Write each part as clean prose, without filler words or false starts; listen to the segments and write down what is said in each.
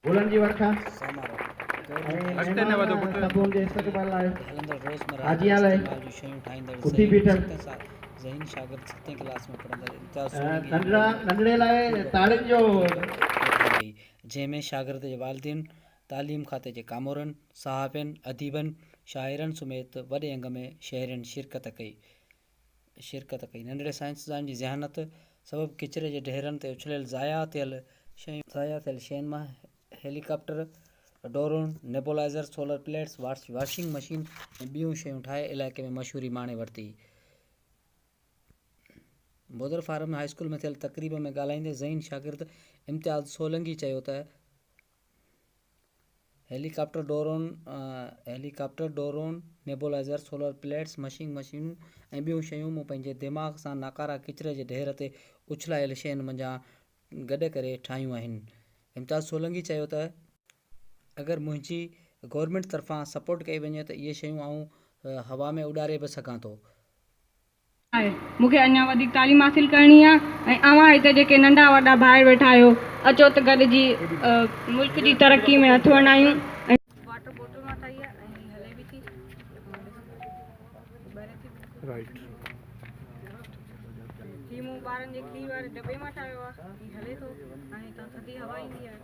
बुलंद जी वर्खा समारोह अॻिते न वधो पुटु सभु जे इस्तक़बाल लाइ हलंदड़ रोज़मर्रा हाजिया लाइ इस्तेमाल जूं शयूं ठाहींदड़ उथी बीठल ज़हीन शागिर्द 7वीं क्लास में पढ़ंदड़ इम्तियाज़ नंढड़े लाइ ताड़ियुनि जो वई जंहिंमें शागिर्द जे वालिदैन तालीम खाते जे कामोरनि सहाफ़ियुनि अदीबनि शाइरनि समेत वॾे अंग में शहरियुनि शिरकत कई। नंढड़े साइंसदान जी ज़हानत सबबु किचिरे जे ढेरनि ते उछलियल ज़ाया थियल शयुनि मां helicopter drone nebuliser solar plates washing machine ऐं ॿियूं शयूं ठाहे इलाइक़े में मशहूरी माणे वरिती। बोदर फार्म हाई स्कूल में थियल तक़रीब में ॻाल्हाईंदे ज़हीन शागिर्द इम्तियाज़ सोलंगी चयो त helicopter drone nebuliser solar plates washing मशीनूं ऐं ॿियूं शयूं मूं पंहिंजे दिमाग़ सां नाकारा किचिरे जे ढेर ते उछलायल शयुनि मंझां गॾु करे ठाहियूं आहिनि। इम्तियाज़ सोलंगी चयो त अगरि मुंहिंजी गवर्नमेंट तरफ़ां सपोर्ट कई वञे त इहे शयूं आऊं हवा में उॾारे बि सघां थो। मूंखे अञा वधीक तालीम हासिल करणी आहे ऐं अव्हां हिते जेके नंढा वॾा भाइर वेठा आहियो अचो त गॾिजी मुल्क जी तरक़ी में हथु वञायूं। वाटर बोतल मां ठाही आहे ऐं हले बि थी राइट ही मूं ॿारनि जे खीर वारे दॿे मां ठाहियो आहे ही हले थो हाणे हितां थधी हवा ईंदी आहे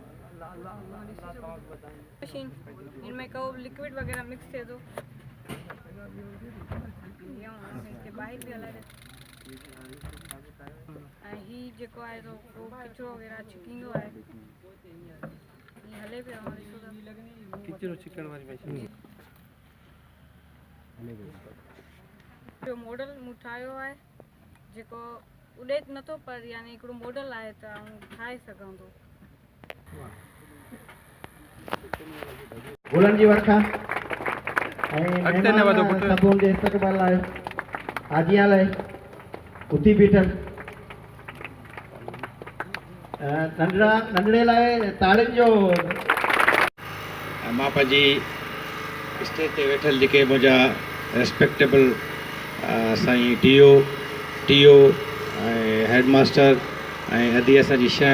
मशीन इनमें को लिक्विड वग़ैरह मिक्स थिए थो ॿाहिरि बि हलाए ऐं हीउ जेको आहे किचिरो वग़ैरह छिकींदो आहे हीअ हले पियो किचिरो छिकण वारी मशीन जो मॉडल मूं ठाहियो आहे जेको उॾे नथो पर यानी हिकिड़ो मॉडल आहे त आऊं ठाहे सघां थो। बुलंद जी वर्खा सभु जे इस्तक़बाल लाइ हाजिया लाइ उथी बीठल नंढड़े लाइ ताड़ियुनि जो मां पंहिंजी स्टेज ते वेठल जेके मुंहिंजा रेस्पेक्टेबल साईं टीओ ऐं हेडमास्टर ऐं अदी असांजी शइ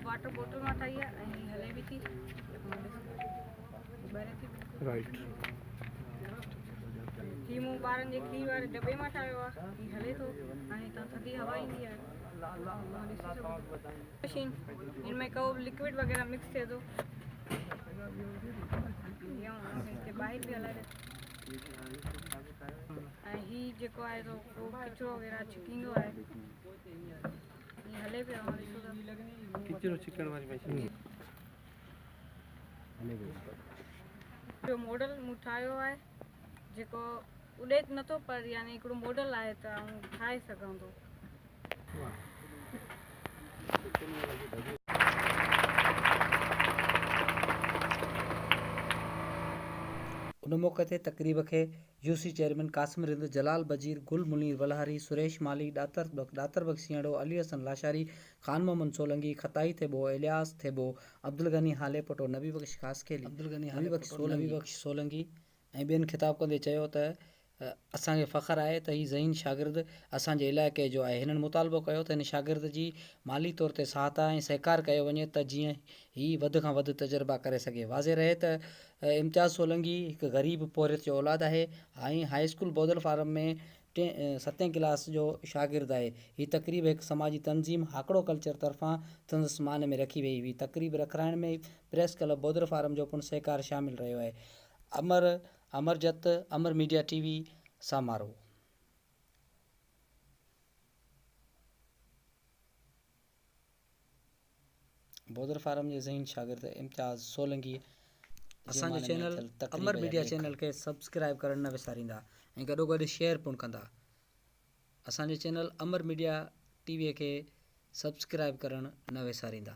वाटर बोतल मां ठाही आहे ऐं हले बि थी राइट ही मूं ॿारनि जे खीर वारे दॿे मां ठाहियो आहे ही हले थो हाणे हितां थधी हवा ईंदी आहे मशीन इनमें को लिक्विड वग़ैरह मिक्स थिए थो ॿाहिरि बि हलाए ऐं हीउ जेको आहे किचिरो वग़ैरह छिकींदो आहे हीअ हले पियो किचिरो छिकण वारी मशीन जो मॉडल मूं ठाहियो आहे जेको उॾे नथो पर यानी हिकिड़ो मॉडल आहे त आऊं ठाहे सघां थो। उन मौक़े ते तक़रीब खे यूसी चेयरमैन कासिम रिंद जलाल बजीर गुल मुनीर वलहारी सुरेश माली डातर बख्शियाड़ो अली हसन लाशारी खान मोहम्मद सोलंगी खताई थेबो इलियास थेबो अब्दुल गनी हाले पटो नबी बख्श खासखेली सोलंगी ऐं ॿियनि ख़िताब कंदे चयो त असांखे फ़ख़्रु आहे त हीउ ज़हीन शागिर्द असांजे इलाइक़े जो आहे। हिननि मुतालबो कयो त हिन शागिर्द जी माली तौर ते सहायता ऐं सहकार कयो वञे त जीअं हीउ वधि खां वधि तजुर्बा करे सघे। वाज़े रहे त इम्तियाज़ सोलंगी हिकु ग़रीब पोरियत जो औलाद आहे ऐं हाई स्कूल बोदल फार्म में 7वीं क्लास जो शागिर्द आहे। हीअ तक़रीब हिकु समाजी तंज़ीम हाकड़ो कल्चर तरफ़ां संदसि मान में रखी वई हुई। तक़रीब रखाइण में प्रेस क्लब बोदल फार्म जो पिणु सहकार शामिल रहियो आहे। अमर मीडिया टीवी समारोह बोदर फार्म जे ज़हीन शागिर्द इम्तियाज़ सोलंगी असांजो चैनल अमर मीडिया चैनल खे सब्सक्राइब करणु न विसारींदा ऐं गॾोगॾु शेयर पिणु कंदा। असांजे चैनल अमर मीडिया टीवीअ खे सब्सक्राइब करणु न विसारींदा।